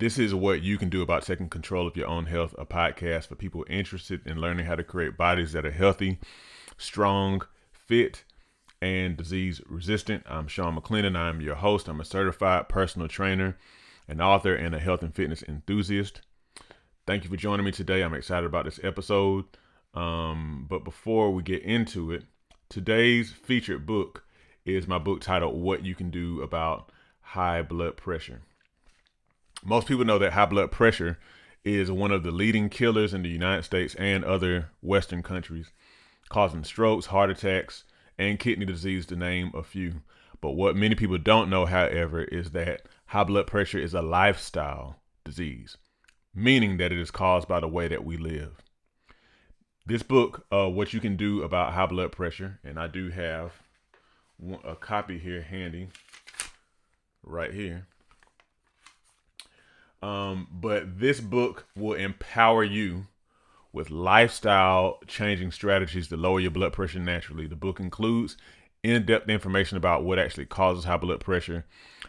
This is what you can do about taking control of your own health, a podcast for people interested in learning how to create bodies that are healthy, strong, fit, and disease resistant. I'm Sean McClendon. I'm your host. I'm a certified personal trainer, an author, and a health and fitness enthusiast. Thank you for joining me today. I'm excited about this episode. But before we get into it, today's featured book is my book titled What You Can Do About High Blood Pressure. Most people know that high blood pressure is one of the leading killers in the United States and other Western countries, causing strokes, heart attacks, and kidney disease, to name a few. But what many people don't know, however, is that high blood pressure is a lifestyle disease, meaning that it is caused by the way that we live. This book, What You Can Do About High Blood Pressure, and I do have a copy here handy right here. But this book will empower you with lifestyle changing strategies to lower your blood pressure naturally. The book includes in-depth information about what actually causes high blood pressure,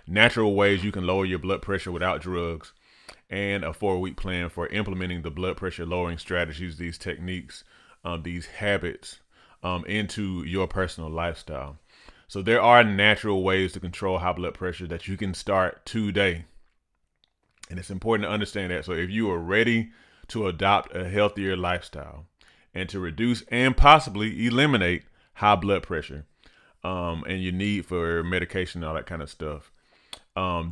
natural ways you can lower your blood pressure without drugs, and a 4-week plan for implementing the blood pressure lowering strategies, these techniques, these habits into your personal lifestyle. So there are natural ways to control high blood pressure that you can start today. And it's important to understand that. So if you are ready to adopt a healthier lifestyle and to reduce and possibly eliminate high blood pressure and your need for medication and all that kind of stuff,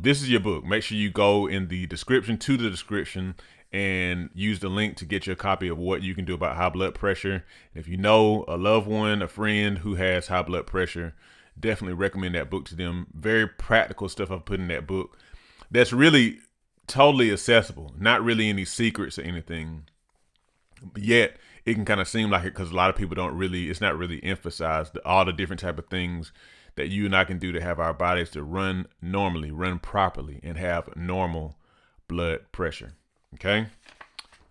this is your book. Make sure you go in the description and use the link to get your copy of What You Can Do About High Blood Pressure. If you know a loved one, a friend who has high blood pressure, definitely recommend that book to them. Very practical stuff I've put in that book that's really totally accessible, not really any secrets or anything, but yet it can kind of seem like it because a lot of people it's not really emphasized all the different type of things that you and I can do to have our bodies to run normally, run properly, and have normal blood pressure. Okay.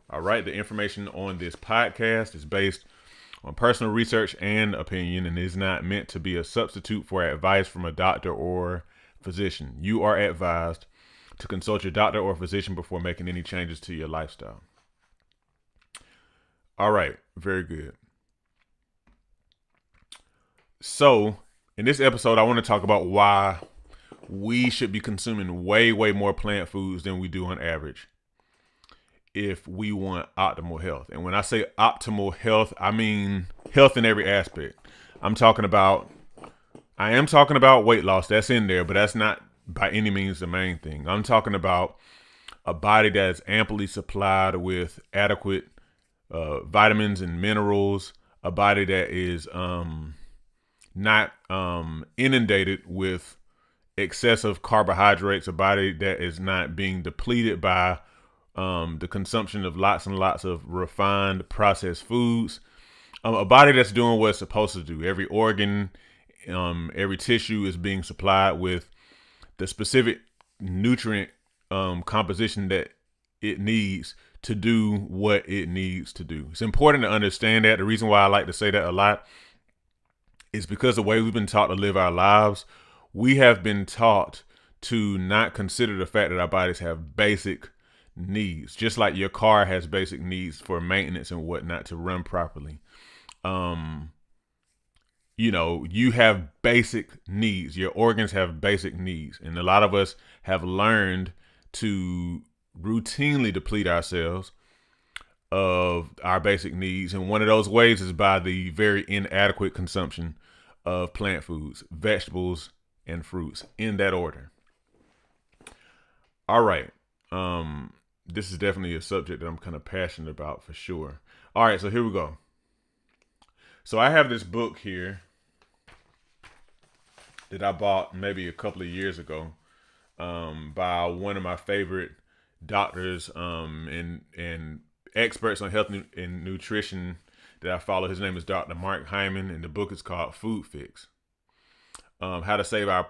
All right. The information on this podcast is based on personal research and opinion and is not meant to be a substitute for advice from a doctor or physician. You are advised to consult your doctor or physician before making any changes to your lifestyle. All right, very good. So, in this episode, I want to talk about why we should be consuming way more plant foods than we do on average if we want optimal health. And when I say optimal health, I mean health in every aspect. I am talking about weight loss. That's in there, but that's not by any means the main thing. I'm talking about a body that is amply supplied with adequate vitamins and minerals, a body that is not inundated with excessive carbohydrates, a body that is not being depleted by the consumption of lots and lots of refined processed foods, a body that's doing what it's supposed to do. Every organ, every tissue is being supplied with the specific nutrient composition that it needs to do what it needs to do. It's important to understand that. The reason why I like to say that a lot is because the way we've been taught to live our lives, we have been taught to not consider the fact that our bodies have basic needs, just like your car has basic needs for maintenance and whatnot to run properly. You have basic needs. Your organs have basic needs. And a lot of us have learned to routinely deplete ourselves of our basic needs. And one of those ways is by the very inadequate consumption of plant foods, vegetables, and fruits, in that order. All right. This is definitely a subject that I'm kind of passionate about for sure. All right. So here we go. So I have this book here that I bought maybe a couple of years ago by one of my favorite doctors and experts on health and nutrition that I follow. His name is Dr. Mark Hyman, and the book is called Food Fix. How to save our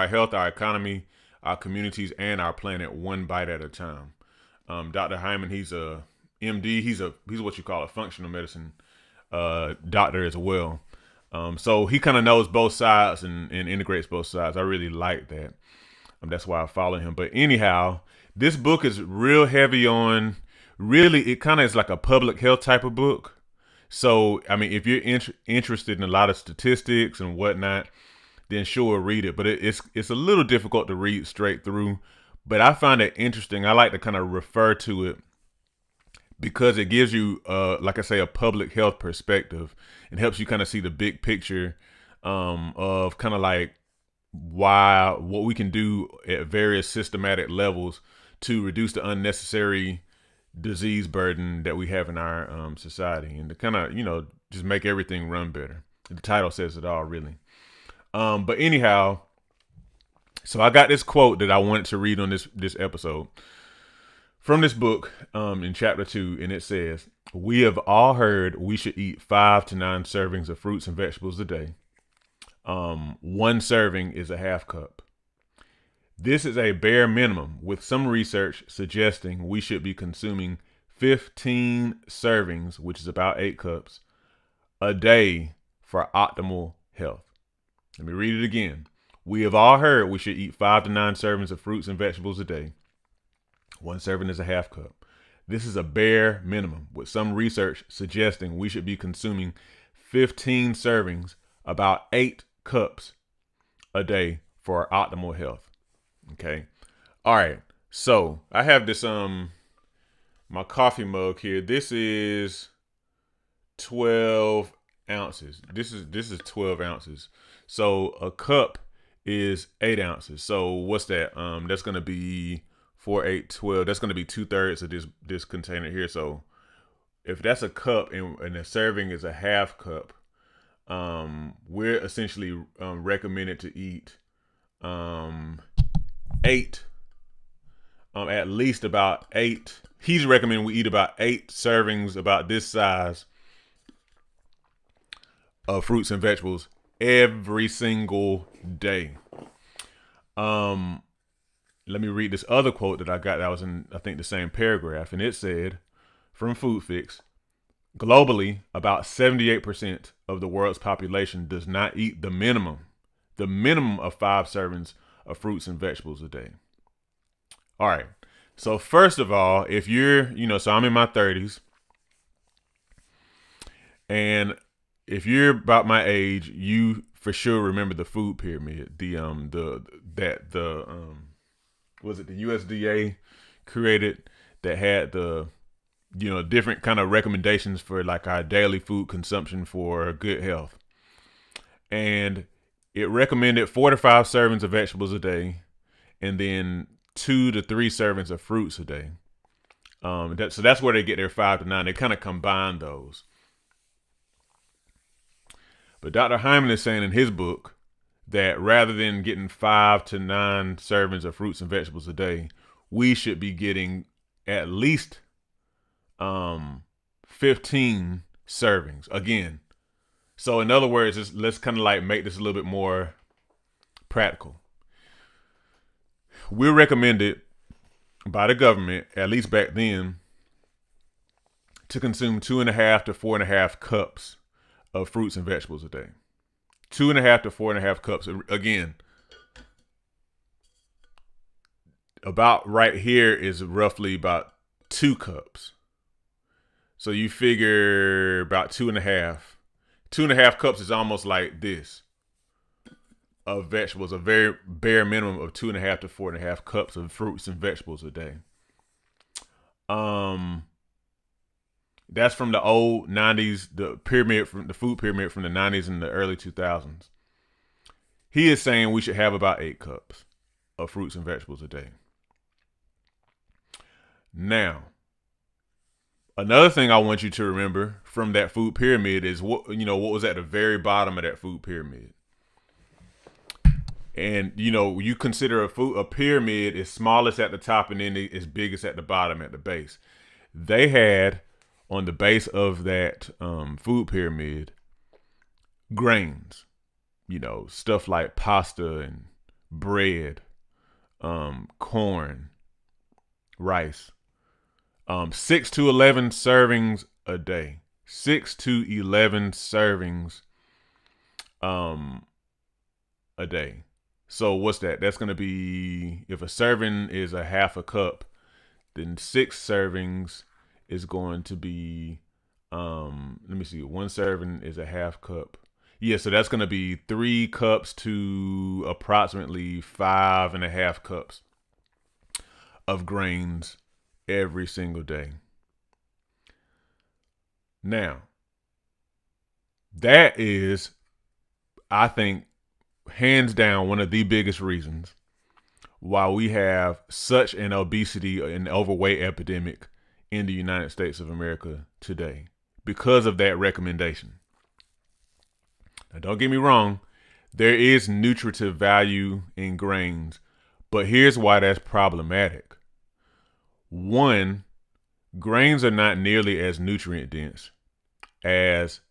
health, our economy, our communities, and our planet one bite at a time. Dr. Hyman, he's a MD. He's what you call a functional medicine doctor as well. So he kind of knows both sides and integrates both sides. I really like that. That's why I follow him. But anyhow, This book is real heavy on, really, it kind of is like a public health type of book. So, I mean, if you're interested in a lot of statistics and whatnot, then sure, read it. But it's a little difficult to read straight through. But I find it interesting. I like to kind of refer to it because it gives you, like I say, a public health perspective and helps you kind of see the big picture of kind of like what we can do at various systematic levels to reduce the unnecessary disease burden that we have in our society, and to kind of just make everything run better. The title says it all, really. But anyhow, so I got this quote that I wanted to read on this episode from this book in chapter 2, and it says, "We have all heard we should eat 5 to 9 servings of fruits and vegetables a day. One serving is a half cup. This is a bare minimum, with some research suggesting we should be consuming 15 servings, which is about 8 cups, a day for optimal health." Let me read it again. We have all heard we should eat 5 to 9 servings of fruits and vegetables a day. One serving is a half cup. This is a bare minimum, with some research suggesting we should be consuming 15 servings, about 8 cups a day for our optimal health. Okay. All right. So I have this my coffee mug here. This is 12 ounces. This is 12 ounces. So a cup is 8 ounces. So what's that? That's gonna be 4, 8, 12. That's gonna be 2/3 of this container here. So if that's a cup and a serving is a half cup, we're essentially recommended to eat 8, at least about 8. He's recommending we eat about 8 servings, about this size, of fruits and vegetables every single day. Let me read this other quote that I got that was in, I think, the same paragraph, and it said, from Food Fix, globally, about 78% of the world's population does not eat the minimum of 5 servings of fruits and vegetables a day. All right. So first of all, if you're, so I'm in my 30s, and if you're about my age, you for sure remember the food pyramid, was it the USDA created, that had the different kind of recommendations for like our daily food consumption for good health. And it recommended 4 to 5 servings of vegetables a day, and then 2 to 3 servings of fruits a day. So that's where they get their 5 to 9. They kind of combine those. But Dr. Hyman is saying in his book that rather than getting 5 to 9 servings of fruits and vegetables a day, we should be getting at least 15 servings again. So in other words, let's kind of like make this a little bit more practical. We're recommended by the government, at least back then, to consume 2.5 to 4.5 cups of fruits and vegetables a day. 2.5 to 4.5 cups. Again, about right here is roughly about 2 cups. So you figure about 2.5. 2.5 cups is almost like this of vegetables, a very bare minimum of 2.5 to 4.5 cups of fruits and vegetables a day. That's from the old 90s, the food pyramid from the 90s and the early 2000s. He is saying we should have about 8 cups of fruits and vegetables a day. Now, another thing I want you to remember from that food pyramid is what was at the very bottom of that food pyramid. And you consider a pyramid is smallest at the top and then is biggest at the bottom at the base. They had on the base of that food pyramid grains, stuff like pasta and bread, corn, rice. 6 to 11 servings a day. 6 to 11 servings a day. So what's that? That's going to be, if a serving is a half a cup, then 6 servings is going to be, let me see, 1 serving is a half cup. Yeah, so that's going to be 3 cups to approximately 5.5 cups of grains every single day. Now, that is, I think, hands down, one of the biggest reasons why we have such an obesity and overweight epidemic in the United States of America today, because of that recommendation. Now, don't get me wrong, there is nutritive value in grains, but here's why that's problematic. One, grains are not nearly as nutrient dense as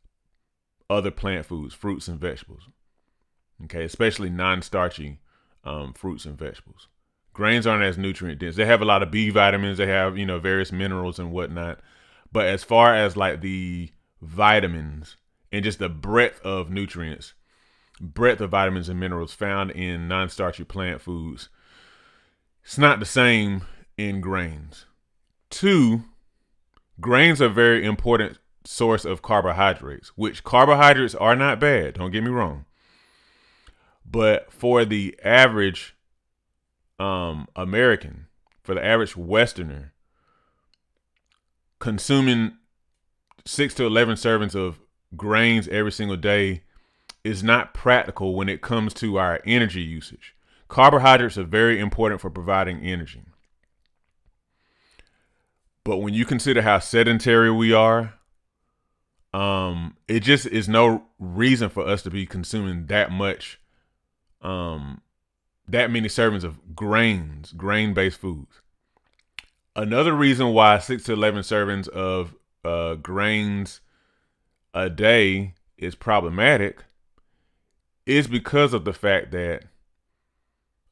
other plant foods, fruits and vegetables. Okay, especially non-starchy fruits and vegetables. Grains aren't as nutrient dense. They have a lot of B vitamins. They have, various minerals and whatnot. But as far as like the vitamins and just the breadth of nutrients, breadth of vitamins and minerals found in non-starchy plant foods, it's not the same in grains. 2, grains are a very important source of carbohydrates, which carbohydrates are not bad. Don't get me wrong. But for the average American, for the average Westerner, consuming 6 to 11 servings of grains every single day is not practical when it comes to our energy usage. Carbohydrates are very important for providing energy. But when you consider how sedentary we are, it just is no reason for us to be consuming that many servings of grain-based foods. Another reason why 6 to 11 servings of grains a day is problematic is because of the fact that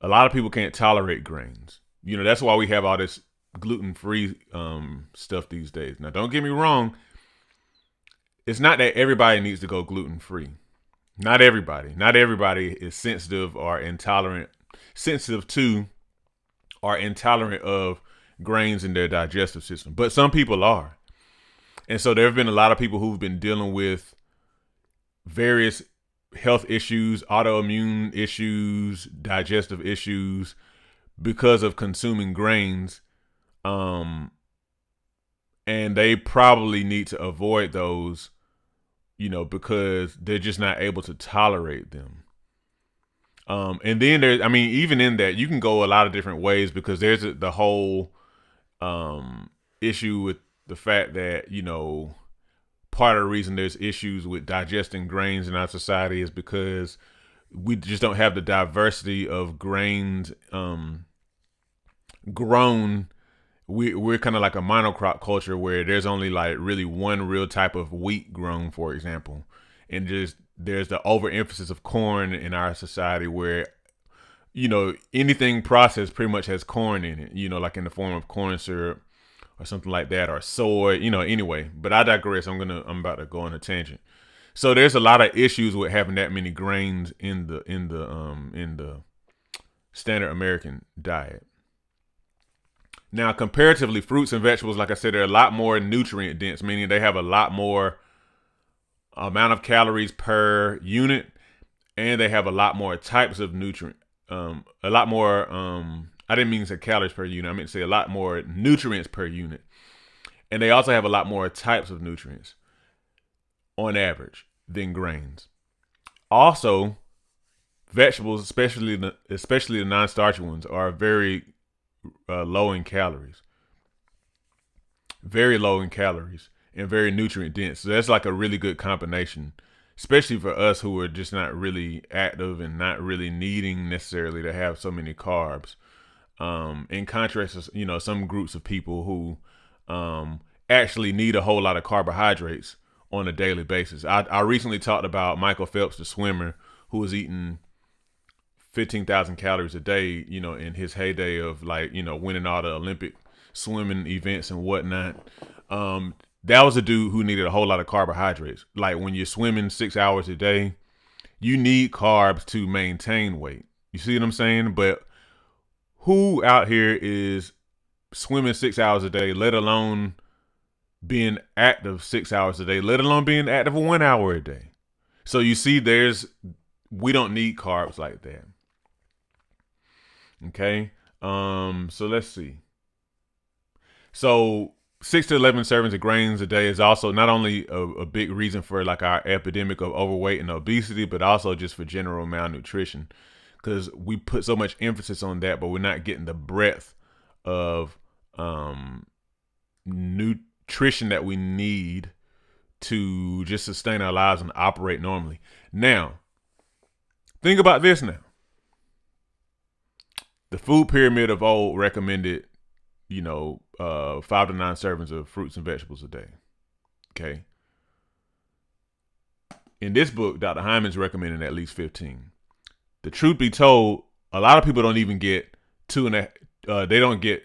a lot of people can't tolerate grains. That's why we have all this gluten-free stuff these days. Now, don't get me wrong. It's not that everybody needs to go gluten-free. Not everybody. Not everybody is sensitive or sensitive to or intolerant of grains in their digestive system. But some people are. And so there have been a lot of people who've been dealing with various health issues, autoimmune issues, digestive issues because of consuming grains. And they probably need to avoid those, because they're just not able to tolerate them. And then even in that, you can go a lot of different ways, because there's the whole issue with the fact that, part of the reason there's issues with digesting grains in our society is because we just don't have the diversity of grains grown. We're kind of like a monocrop culture where there's only like really one real type of wheat grown, for example. And just there's the overemphasis of corn in our society where, anything processed pretty much has corn in it, like in the form of corn syrup or something like that, or soy, anyway. But I digress. I'm about to go on a tangent. So there's a lot of issues with having that many grains in the standard American diet. Now, comparatively, fruits and vegetables, like I said, they're a lot more nutrient dense, meaning they have a lot more amount of calories per unit, and they have a lot more types of nutrient. A lot more, I didn't mean to say calories per unit. I meant to say a lot more nutrients per unit. And they also have a lot more types of nutrients on average than grains. Also, vegetables, especially the non-starchy ones, are very low in calories, very low in calories, and very nutrient dense. So that's like a really good combination, especially for us who are just not really active and not really needing necessarily to have so many carbs. In contrast to, some groups of people who actually need a whole lot of carbohydrates on a daily basis. I recently talked about Michael Phelps, the swimmer, who was eating 15,000 calories a day, in his heyday of winning all the Olympic swimming events and whatnot. That was a dude who needed a whole lot of carbohydrates. Like when you're swimming 6 hours a day, you need carbs to maintain weight. You see what I'm saying? But who out here is swimming 6 hours a day, let alone being active 6 hours a day, let alone being active 1 hour a day? So you see, we don't need carbs like that. Okay. So let's see. So 6 to 11 servings of grains a day is also not only a big reason for like our epidemic of overweight and obesity, but also just for general malnutrition, because we put so much emphasis on that, but we're not getting the breadth of nutrition that we need to just sustain our lives and operate normally. Now, think about this now. The food pyramid of old recommended, 5 to 9 servings of fruits and vegetables a day. Okay. In this book, Dr. Hyman's recommending at least 15. The truth be told, a lot of people don't even get they don't get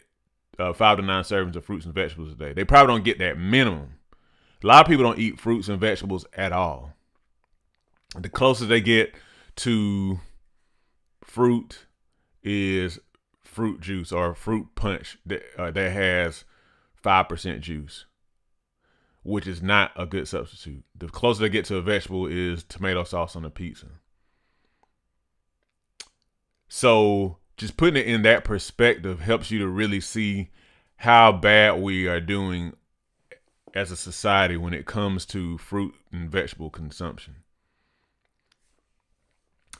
5 to 9 servings of fruits and vegetables a day. They probably don't get that minimum. A lot of people don't eat fruits and vegetables at all. The closest they get to fruit is fruit juice or fruit punch that has 5% juice, which is not a good substitute. The closer they get to a vegetable is tomato sauce on a pizza. So just putting it in that perspective helps you to really see how bad we are doing as a society when it comes to fruit and vegetable consumption.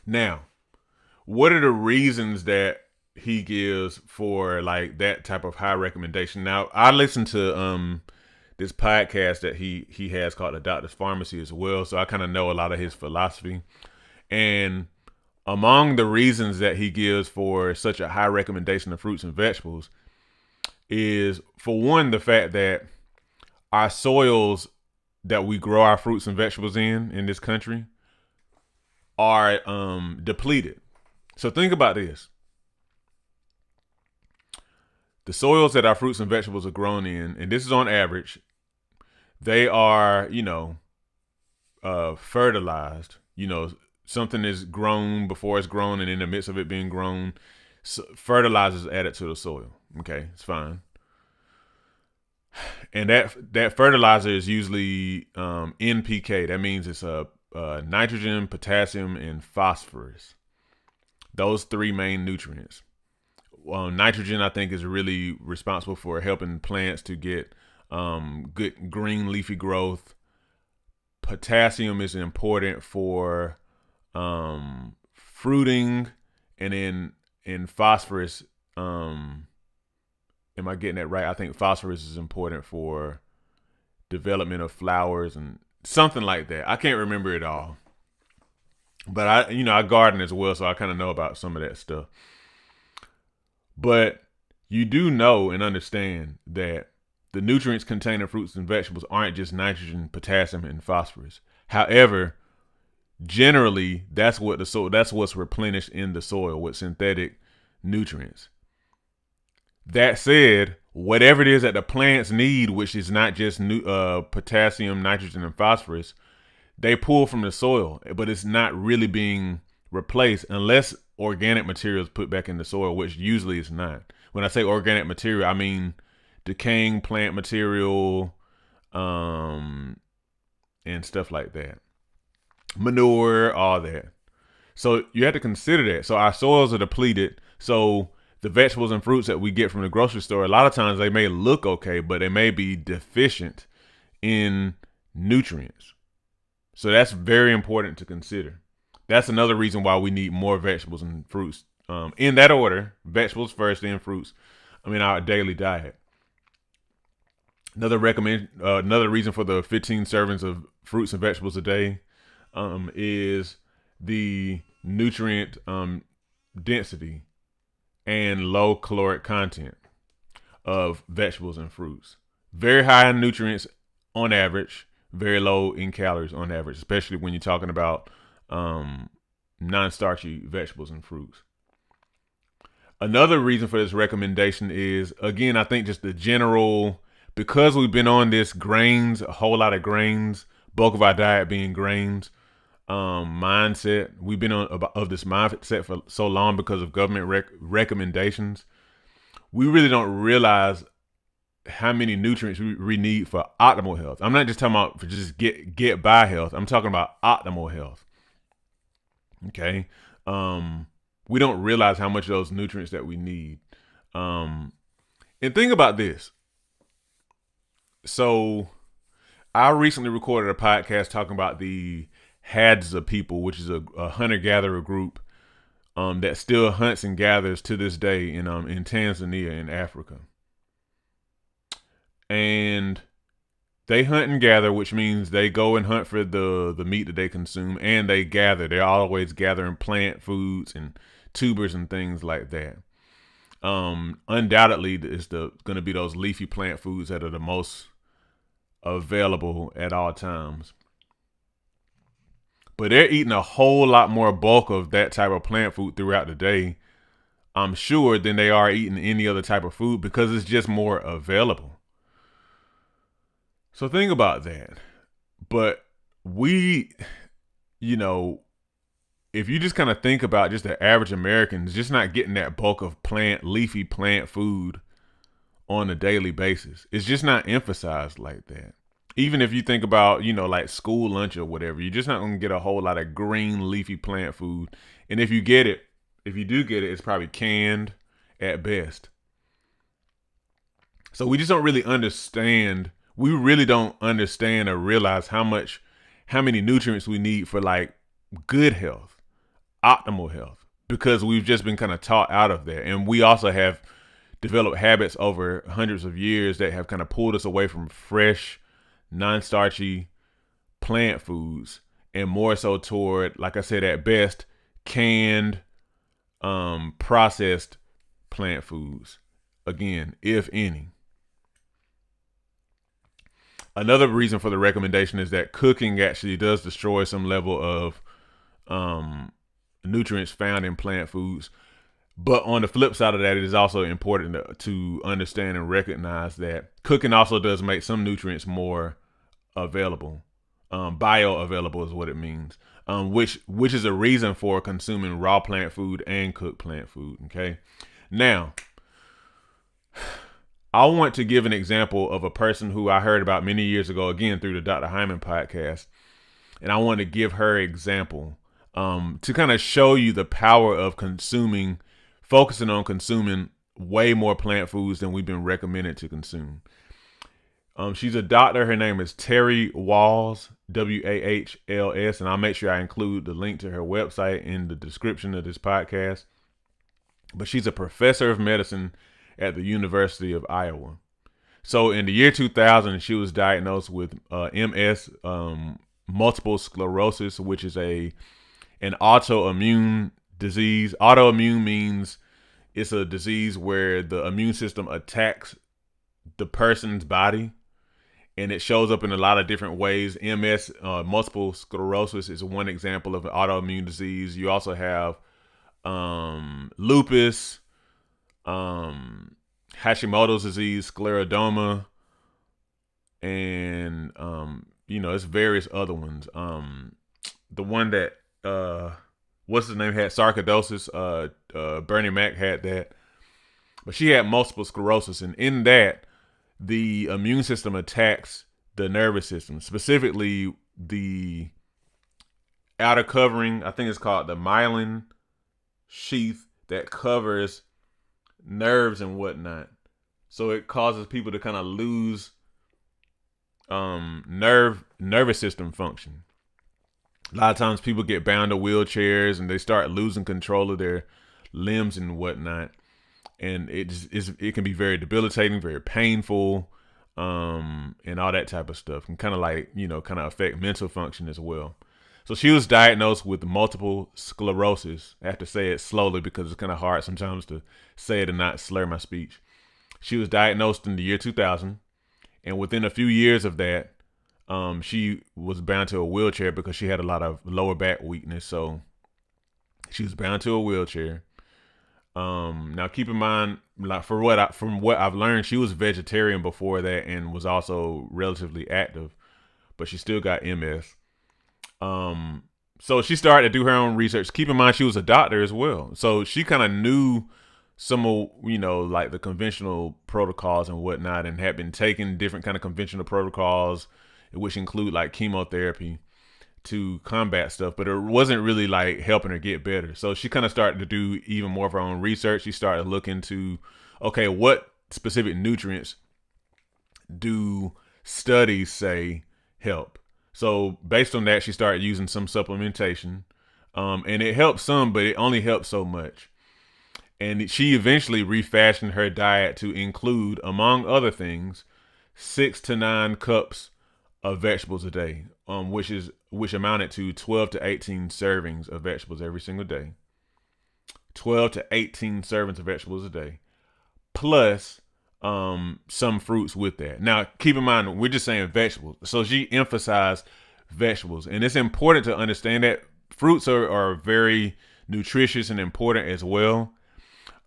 Now, what are the reasons that he gives for like that type of high recommendation? Now, I listened to this podcast that he has called The Doctor's Pharmacy as well, so I kind of know a lot of his philosophy. And among the reasons that he gives for such a high recommendation of fruits and vegetables is, for one, the fact that our soils that we grow our fruits and vegetables in this country are depleted. So think about this. The soils that our fruits and vegetables are grown in, and this is on average, they are, fertilized. Something is grown before it's grown, and in the midst of it being grown, fertilizer is added to the soil. Okay, it's fine. And that fertilizer is usually NPK. That means it's nitrogen, potassium, and phosphorus. Those three main nutrients. Nitrogen, I think, is really responsible for helping plants to get good green leafy growth. Potassium is important for fruiting, and then in phosphorus, am I getting that right? I think phosphorus is important for development of flowers and something like that. I can't remember it all, but I garden as well, so I kind of know about some of that stuff. But you do know and understand that the nutrients contained in fruits and vegetables aren't just nitrogen, potassium, and phosphorus. However, generally, that's what's replenished in the soil with synthetic nutrients. That said, whatever it is that the plants need, which is not just potassium, nitrogen, and phosphorus, they pull from the soil, but it's not really being replaced unless organic material is put back in the soil, which usually is not. When I say organic material, I mean decaying plant material, and stuff like that. Manure, all that. So you have to consider that. So our soils are depleted. So the vegetables and fruits that we get from the grocery store, a lot of times they may look okay, but they may be deficient in nutrients. So that's very important to consider. That's another reason why we need more vegetables and fruits. In that order: vegetables first, then fruits. Our daily diet. Another reason for the 15 servings of fruits and vegetables a day is the nutrient density and low caloric content of vegetables and fruits. Very high in nutrients on average, very low in calories on average, especially when you're talking about non-starchy vegetables and fruits. Another reason for this recommendation is, again, I think just the general, because we've been on this grains, a whole lot of grains, bulk of our diet being grains, mindset. We've been of this mindset for so long because of government recommendations. We really don't realize how many nutrients we need for optimal health. I'm not just talking about for just get by health. I'm talking about optimal health. Okay. We don't realize how much of those nutrients that we need. And think about this. So I recently recorded a podcast talking about the Hadza people, which is a hunter-gatherer group that still hunts and gathers to this day in Tanzania in Africa. And they hunt and gather, which means they go and hunt for the meat that they consume, and they gather. They're always gathering plant foods and tubers and things like that. Undoubtedly, it's going to be those leafy plant foods that are the most available at all times. But they're eating a whole lot more bulk of that type of plant food throughout the day, I'm sure, than they are eating any other type of food because it's just more available. So think about that. But we, if you just kind of think about just the average American just not getting that bulk of leafy plant food on a daily basis, it's just not emphasized like that. Even if you think about, like school lunch or whatever, you're just not going to get a whole lot of green leafy plant food. And if you do get it, it's probably canned at best. So we just don't really understand. We really don't understand or realize how many nutrients we need for like good health, optimal health, because we've just been kind of taught out of that. And we also have developed habits over hundreds of years that have kind of pulled us away from fresh, non-starchy plant foods and more so toward, like I said, at best, canned, processed plant foods. Again, if any. Another reason for the recommendation is that cooking actually does destroy some level of nutrients found in plant foods. But on the flip side of that, it is also important to understand and recognize that cooking also does make some nutrients more available. Bioavailable is what it means, which is a reason for consuming raw plant food and cooked plant food. Okay. Now, I want to give an example of a person who I heard about many years ago, again, through the Dr. Hyman podcast. And I want to give her example to kind of show you the power of focusing on consuming way more plant foods than we've been recommended to consume. She's a doctor. Her name is Terry Wahls, Wahls, and I'll make sure I include the link to her website in the description of this podcast. But she's a professor of medicine at the University of Iowa. So in the year 2000, she was diagnosed with MS, multiple sclerosis, which is an autoimmune disease. Autoimmune means it's a disease where the immune system attacks the person's body, and it shows up in a lot of different ways. MS, multiple sclerosis, is one example of an autoimmune disease. You also have lupus, Hashimoto's disease, scleroderma, and it's various other ones. The one that what's his name had sarcoidosis. Bernie Mac had that, but she had multiple sclerosis, and in that, the immune system attacks the nervous system, specifically the outer covering. I think it's called the myelin sheath that covers nerves and whatnot. So it causes people to kind of lose nervous system function. A lot of times people get bound to wheelchairs and they start losing control of their limbs and whatnot. And it can be very debilitating, very painful, and all that type of stuff. And kind of affect mental function as well. So she was diagnosed with multiple sclerosis. I have to say it slowly because it's kind of hard sometimes to say it and not slur my speech. She was diagnosed in the year 2000. And within a few years of that, she was bound to a wheelchair because she had a lot of lower back weakness. So she was bound to a wheelchair. Now keep in mind, like from what I've learned, she was vegetarian before that and was also relatively active, but she still got MS. So she started to do her own research. Keep in mind, she was a doctor as well. So she kind of knew some of, like the conventional protocols and whatnot, and had been taking different kind of conventional protocols, which include like chemotherapy to combat stuff, but it wasn't really like helping her get better. So she kind of started to do even more of her own research. She started to look into, okay, what specific nutrients do studies say help? So based on that, she started using some supplementation, and it helped some, but it only helped so much. And she eventually refashioned her diet to include, among other things, 6 to 9 cups of vegetables a day, which amounted to 12 to 18 servings of vegetables every single day. 12 to 18 servings of vegetables a day, plus some fruits with that. Now, keep in mind, we're just saying vegetables. So she emphasized vegetables. And it's important to understand that fruits are very nutritious and important as well.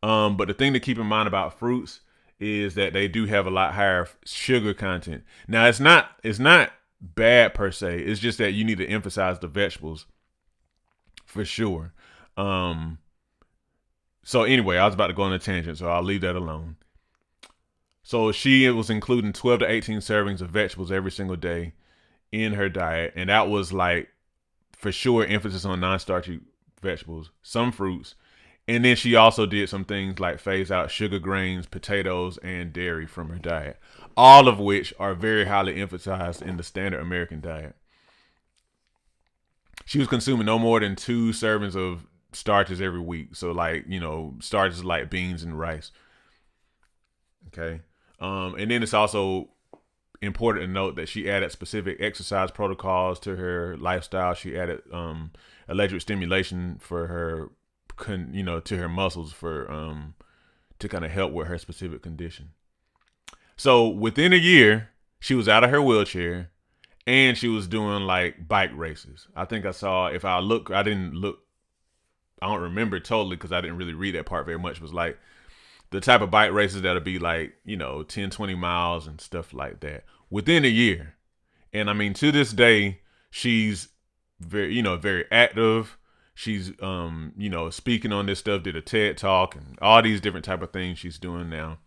But the thing to keep in mind about fruits is that they do have a lot higher sugar content. Now, it's not bad per se. It's just that you need to emphasize the vegetables for sure. So anyway, I was about to go on a tangent, so I'll leave that alone. So she was including 12 to 18 servings of vegetables every single day in her diet. And that was like, for sure, emphasis on non-starchy vegetables, some fruits. And then she also did some things like phase out sugar, grains, potatoes, and dairy from her diet. All of which are very highly emphasized in the standard American diet. She was consuming no more than 2 servings of starches every week. So like, starches like beans and rice. Okay. And then it's also important to note that she added specific exercise protocols to her lifestyle. She added electric stimulation for her, to her muscles for to kind of help with her specific condition. So within a year, she was out of her wheelchair and she was doing like bike races. I think I saw, I don't remember totally because I didn't really read that part very much. It was like the type of bike races that'll be like, 10, 20 miles and stuff like that within a year. And I mean, to this day, she's very, very active. She's, speaking on this stuff, did a TED talk and all these different type of things she's doing now.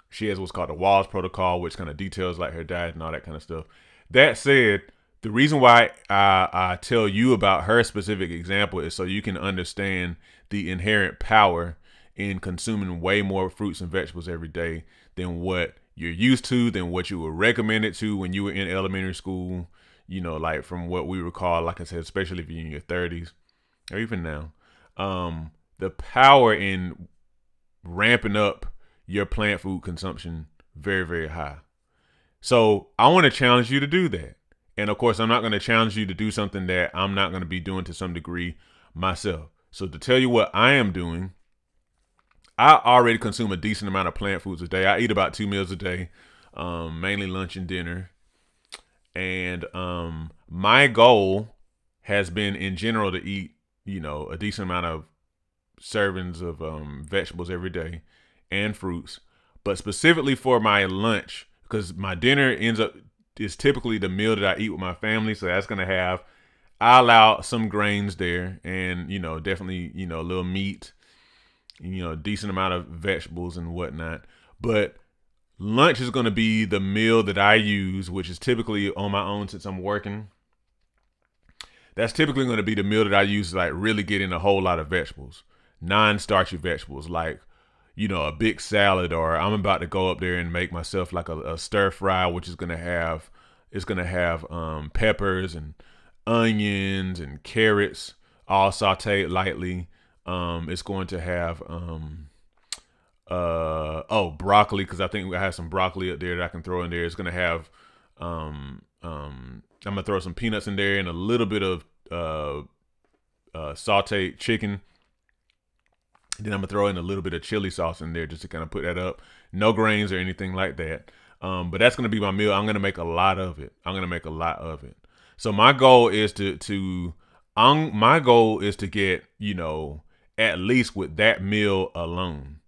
She has what's called the WALS protocol, which kind of details like her diet and all that kind of stuff. That said, the reason why I tell you about her specific example is so you can understand the inherent power in consuming way more fruits and vegetables every day than what you're used to, than what you were recommended to when you were in elementary school, like from what we recall, like I said, especially if you're in your 30s or even now. The power in ramping up your plant food consumption very, very high. So I want to challenge you to do that. And of course, I'm not going to challenge you to do something that I'm not going to be doing to some degree myself. So to tell you what I am doing, I already consume a decent amount of plant foods a day. I eat about 2 meals a day, mainly lunch and dinner. And my goal has been in general to eat, a decent amount of servings of vegetables every day and fruits. But specifically for my lunch, because my dinner is typically the meal that I eat with my family. So that's going to have, I allow some grains there and, definitely, a little meat, decent amount of vegetables and whatnot. But lunch is going to be the meal that I use, which is typically on my own since I'm working. That's typically going to be the meal that I use to like really get in a whole lot of vegetables, non-starchy vegetables, like, a big salad, or I'm about to go up there and make myself like a stir fry, which is going to have, peppers and onions and carrots all sauteed lightly. It's going to have broccoli, because I think I have some broccoli up there that I can throw in there. It's going to have I'm going to throw some peanuts in there and a little bit of sauteed chicken. Then I'm going to throw in a little bit of chili sauce in there just to kind of put that up. No grains or anything like that. But that's going to be my meal. I'm going to make a lot of it. So my goal is to get, at least with that meal alone,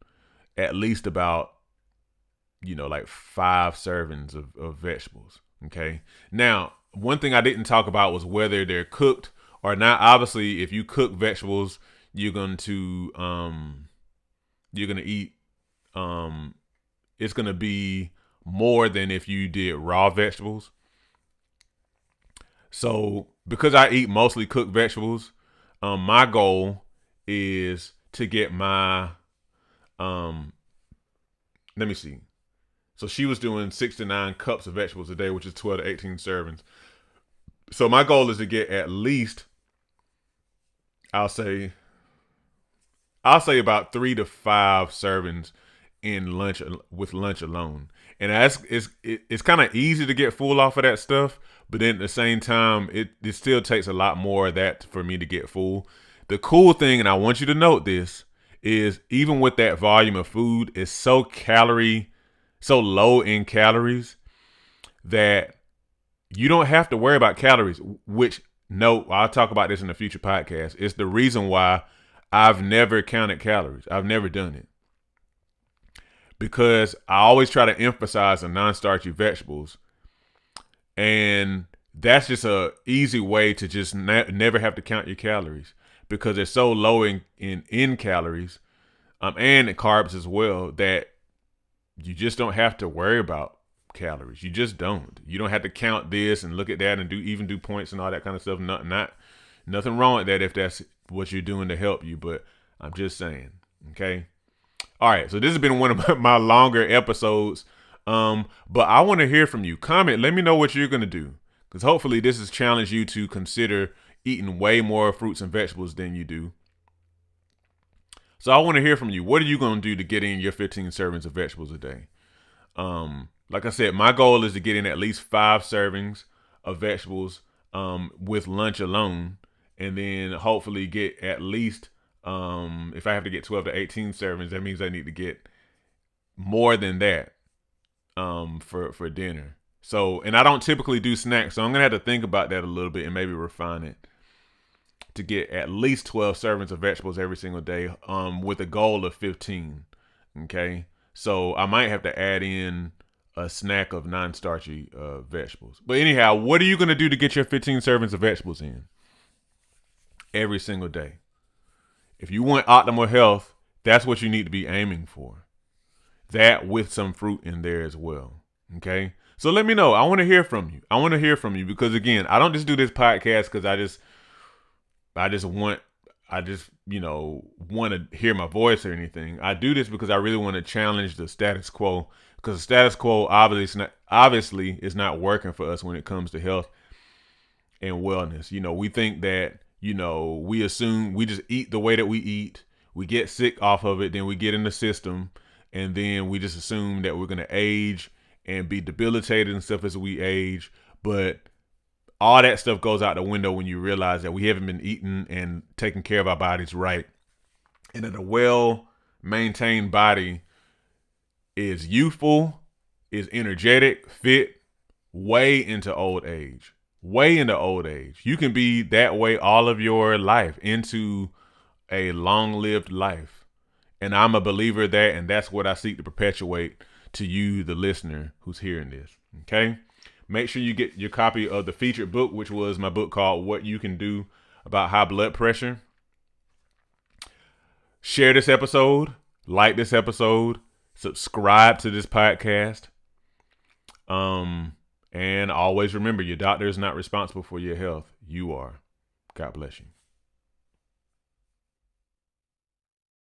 at least about, like 5 servings of vegetables. Okay. Now, one thing I didn't talk about was whether they're cooked or not. Obviously, if you cook vegetables, you're gonna eat it's gonna be more than if you did raw vegetables. So because I eat mostly cooked vegetables, my goal is to get my um let me see. So she was doing 6 to 9 cups of vegetables a day, which is 12 to 18 servings. So my goal is to get at least, I'll say about 3 to 5 servings in lunch with lunch alone. And it's kind of easy to get full off of that stuff, but then at the same time, it still takes a lot more of that for me to get full. The cool thing, and I want you to note this, is even with that volume of food, it's so low in calories that you don't have to worry about calories, which, no, I'll talk about this in a future podcast. It's the reason why I've never counted calories. I've never done it. Because I always try to emphasize the non-starchy vegetables. And that's just a easy way to just never have to count your calories, because they're so low in calories and in carbs as well, that you just don't have to worry about calories. You just don't. You don't have to count this and look at that and do points and all that kind of stuff. Nothing wrong with that if that's what you're doing to help you, but I'm just saying, okay? All right, so this has been one of my longer episodes, but I want to hear from you. Comment, let me know what you're going to do, because hopefully this has challenged you to consider eating way more fruits and vegetables than you do. So I want to hear from you. What are you going to do to get in your 15 servings of vegetables a day? Like I said, my goal is to get in at least 5 servings of vegetables with lunch alone, and then hopefully get at least, if I have to get 12 to 18 servings, that means I need to get more than that for dinner. So, and I don't typically do snacks, so I'm going to have to think about that a little bit and maybe refine it to get at least 12 servings of vegetables every single day with a goal of 15, okay? So I might have to add in a snack of non-starchy vegetables. But anyhow, what are you going to do to get your 15 servings of vegetables in every single day? If you want optimal health, that's what you need to be aiming for. That with some fruit in there as well. Okay? So let me know. I want to hear from you. I want to hear from you because, again, I don't just do this podcast because I just want to hear my voice or anything. I do this because I really want to challenge the status quo, because the status quo obviously is not working for us when it comes to health and wellness. We think that, we assume we just eat the way that we eat. We get sick off of it. Then we get in the system. And then we just assume that we're going to age and be debilitated and stuff as we age. But all that stuff goes out the window when you realize that we haven't been eating and taking care of our bodies right. And that a well-maintained body is youthful, is energetic, fit, way into old age. Way into old age. You can be that way all of your life, into a long-lived life. And I'm a believer of that, and that's what I seek to perpetuate to you, the listener who's hearing this. Okay? Make sure you get your copy of the featured book, which was my book called What You Can Do About High Blood Pressure. Share this episode, like this episode, subscribe to this podcast. And always remember, your doctor is not responsible for your health. You are. God bless you.